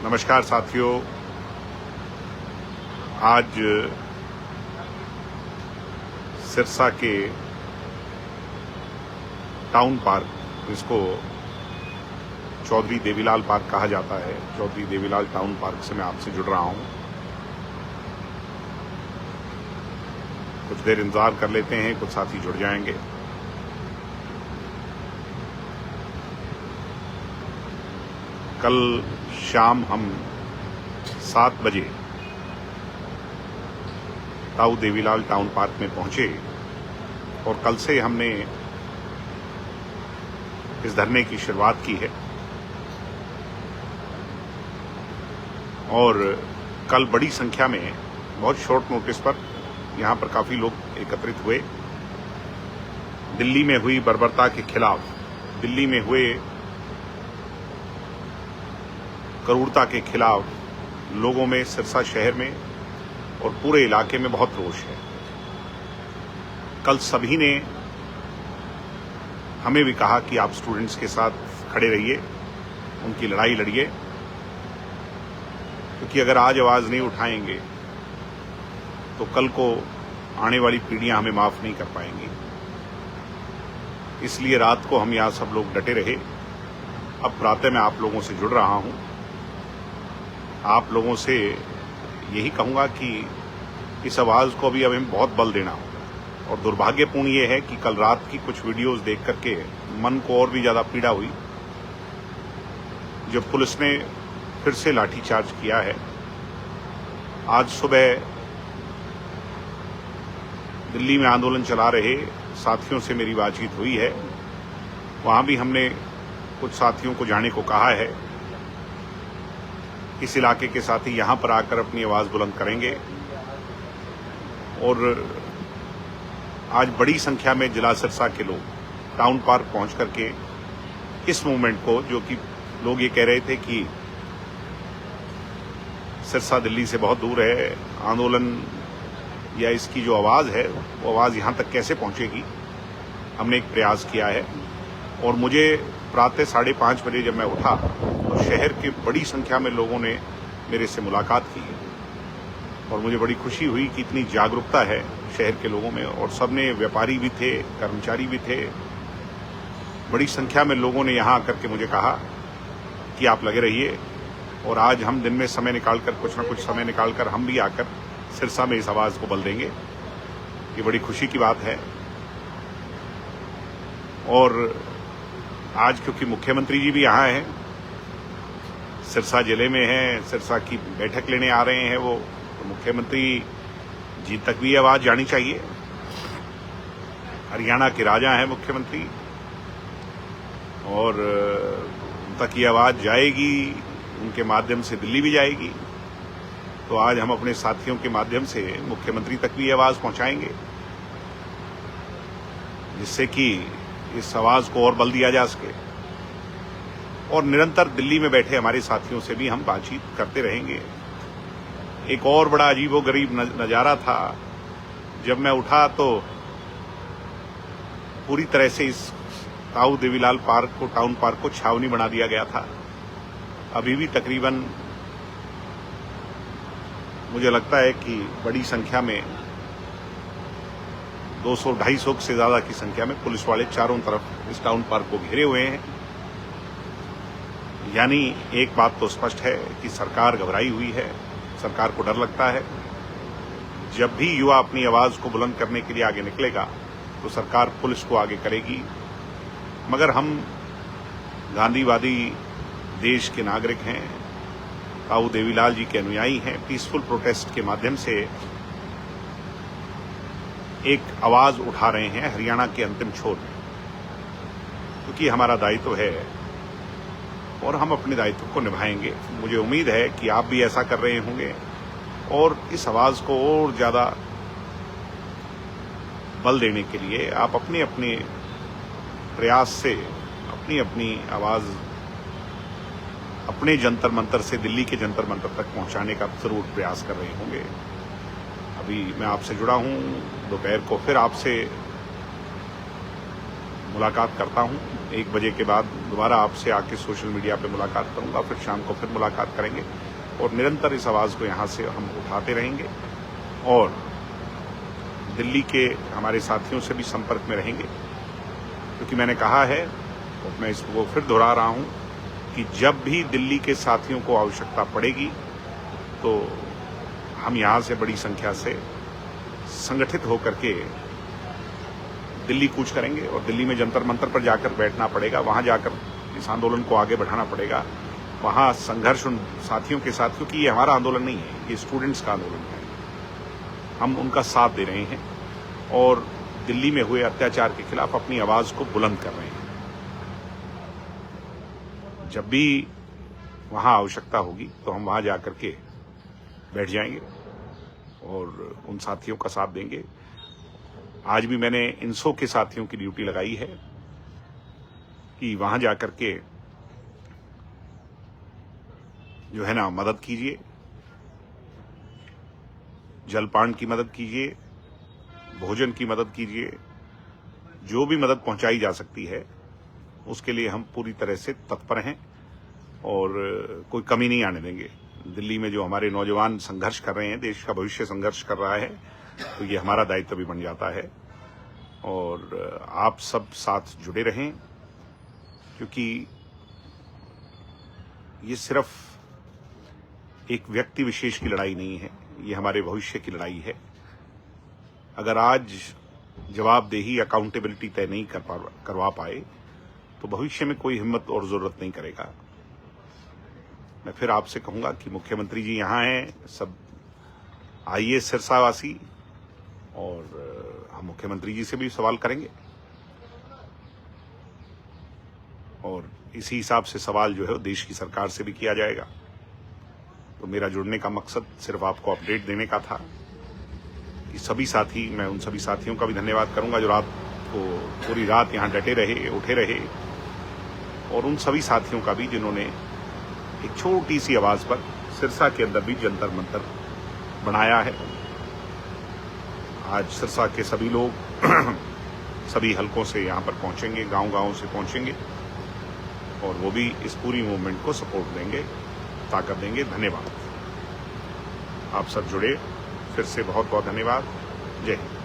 नमस्कार साथियों, आज सिरसा के टाउन पार्क, जिसको चौधरी देवीलाल पार्क कहा जाता है, चौधरी देवीलाल टाउन पार्क से मैं आपसे जुड़ रहा हूं। कुछ देर इंतजार कर लेते हैं, कुछ साथी जुड़ जाएंगे। कल शाम हम 7 बजे ताऊ देवीलाल टाउन पार्क में पहुंचे और कल से हमने इस धरने की शुरुआत की है। और कल बड़ी संख्या में, बहुत शॉर्ट नोटिस पर यहां पर काफी लोग एकत्रित हुए। दिल्ली में हुई बर्बरता के खिलाफ, दिल्ली में हुए क्रूरता के खिलाफ लोगों में, सिरसा शहर में और पूरे इलाके में बहुत रोष है। कल सभी ने हमें भी कहा कि आप स्टूडेंट्स के साथ खड़े रहिए, उनकी लड़ाई लड़िए, क्योंकि अगर आज आवाज नहीं उठाएंगे तो कल को आने वाली पीढ़ियां हमें माफ नहीं कर पाएंगी। इसलिए रात को हम यहां सब लोग डटे रहे। अब प्रातः मैं आप लोगों से जुड़ रहा हूं। आप लोगों से यही कहूंगा कि इस आवाज को अभी हमें बहुत बल देना होगा। और दुर्भाग्यपूर्ण ये है कि कल रात की कुछ वीडियोस देख करके मन को और भी ज्यादा पीड़ा हुई, जब पुलिस ने फिर से लाठीचार्ज किया है। आज सुबह दिल्ली में आंदोलन चला रहे साथियों से मेरी बातचीत हुई है। वहां भी हमने कुछ साथियों को जाने को कहा है। इस इलाके के साथी यहां पर आकर अपनी आवाज बुलंद करेंगे। और आज बड़ी संख्या में जिला सिरसा के लोग टाउन पार्क पहुंच करके इस मूवमेंट को, जो कि लोग ये कह रहे थे कि सिरसा दिल्ली से बहुत दूर है, आंदोलन या इसकी जो आवाज है वो आवाज यहां तक कैसे पहुंचेगी, हमने एक प्रयास किया है। और मुझे प्रातः 5:30 बजे जब मैं उठा तो शहर की बड़ी संख्या में लोगों ने मेरे से मुलाकात की और मुझे बड़ी खुशी हुई कि इतनी जागरूकता है शहर के लोगों में। और सबने, व्यापारी भी थे, कर्मचारी भी थे, बड़ी संख्या में लोगों ने यहां आकर के मुझे कहा कि आप लगे रहिए। और आज हम दिन में समय निकालकर, कुछ न कुछ समय निकालकर हम भी आकर सिरसा में इस आवाज को बल देंगे। ये बड़ी खुशी की बात है। और आज क्योंकि मुख्यमंत्री जी भी यहाँ हैं, सिरसा जिले में हैं, सिरसा की बैठक लेने आ रहे हैं वो, तो मुख्यमंत्री जी तक भी आवाज जानी चाहिए। हरियाणा के राजा हैं मुख्यमंत्री, और उन तक ये आवाज जाएगी, उनके माध्यम से दिल्ली भी जाएगी। तो आज हम अपने साथियों के माध्यम से मुख्यमंत्री तक भी आवाज पहुंचाएंगे, जिससे कि इस आवाज को और बल दिया जा सके। और निरंतर दिल्ली में बैठे हमारे साथियों से भी हम बातचीत करते रहेंगे। एक और बड़ा अजीबोगरीब नजारा था, जब मैं उठा तो पूरी तरह से इस ताऊ देवीलाल पार्क को, टाउन पार्क को छावनी बना दिया गया था। अभी भी तकरीबन मुझे लगता है कि बड़ी संख्या में 200-250 से ज्यादा की संख्या में पुलिस वाले चारों तरफ इस टाउन पार्क को घेरे हुए हैं। यानी एक बात तो स्पष्ट है कि सरकार घबराई हुई है, सरकार को डर लगता है। जब भी युवा अपनी आवाज को बुलंद करने के लिए आगे निकलेगा तो सरकार पुलिस को आगे करेगी। मगर हम गांधीवादी देश के नागरिक हैं, ताऊ देवीलाल जी के अनुयायी हैं। पीसफुल प्रोटेस्ट के माध्यम से एक आवाज उठा रहे हैं हरियाणा के अंतिम छोर में, क्योंकि हमारा दायित्व है और हम अपने दायित्व को निभाएंगे। मुझे उम्मीद है कि आप भी ऐसा कर रहे होंगे और इस आवाज को और ज्यादा बल देने के लिए आप अपने अपने प्रयास से अपनी अपनी आवाज अपने जंतर मंतर से दिल्ली के जंतर मंतर तक पहुंचाने का जरूर प्रयास कर रहे होंगे। अभी मैं आपसे जुड़ा हूं, दोपहर को फिर आपसे मुलाकात करता हूं। 1 बजे के बाद दोबारा आपसे आके सोशल मीडिया पे मुलाकात करूंगा, फिर शाम को फिर मुलाकात करेंगे और निरंतर इस आवाज़ को यहाँ से हम उठाते रहेंगे और दिल्ली के हमारे साथियों से भी संपर्क में रहेंगे, क्योंकि मैंने कहा है और मैं इसको फिर दोहरा रहा हूं कि जब भी दिल्ली के साथियों को आवश्यकता पड़ेगी तो हम यहाँ से बड़ी संख्या से संगठित होकर के दिल्ली कूच करेंगे और दिल्ली में जंतर मंतर पर जाकर बैठना पड़ेगा, वहां जाकर इस आंदोलन को आगे बढ़ाना पड़ेगा, वहां संघर्ष उन साथियों के साथ, क्योंकि ये हमारा आंदोलन नहीं है, ये स्टूडेंट्स का आंदोलन है। हम उनका साथ दे रहे हैं और दिल्ली में हुए अत्याचार के खिलाफ अपनी आवाज को बुलंद कर रहे हैं। जब भी वहां आवश्यकता होगी तो हम वहां जाकर के बैठ जाएंगे और उन साथियों का साथ देंगे। आज भी मैंने इनसो के साथियों की ड्यूटी लगाई है कि वहां जाकर के जो है ना मदद कीजिए, जलपान की मदद कीजिए, भोजन की मदद कीजिए, जो भी मदद पहुंचाई जा सकती है उसके लिए हम पूरी तरह से तत्पर हैं और कोई कमी नहीं आने देंगे। दिल्ली में जो हमारे नौजवान संघर्ष कर रहे हैं, देश का भविष्य संघर्ष कर रहा है, तो ये हमारा दायित्व भी बन जाता है और आप सब साथ जुड़े रहें, क्योंकि ये सिर्फ एक व्यक्ति विशेष की लड़ाई नहीं है, ये हमारे भविष्य की लड़ाई है। अगर आज जवाबदेही अकाउंटेबिलिटी तय नहीं करवा पाए तो भविष्य में कोई हिम्मत और जरूरत नहीं करेगा। मैं फिर आपसे कहूंगा कि मुख्यमंत्री जी यहाँ हैं, सब आइए सिरसावासी, और हम मुख्यमंत्री जी से भी सवाल करेंगे और इसी हिसाब से सवाल जो है देश की सरकार से भी किया जाएगा। तो मेरा जुड़ने का मकसद सिर्फ आपको अपडेट देने का था कि सभी साथी, मैं उन सभी साथियों का भी धन्यवाद करूंगा जो रात को पूरी रात यहाँ डटे रहे, उठे रहे, और उन सभी साथियों का भी जिन्होंने एक छोटी सी आवाज पर सिरसा के अंदर भी जंतर मंतर बनाया है। आज सिरसा के सभी लोग सभी हलकों से यहाँ पर पहुंचेंगे, गांव-गांव से पहुंचेंगे और वो भी इस पूरी मूवमेंट को सपोर्ट देंगे, ताकत देंगे। धन्यवाद। आप सब जुड़े, फिर से बहुत बहुत धन्यवाद। जय हिंद।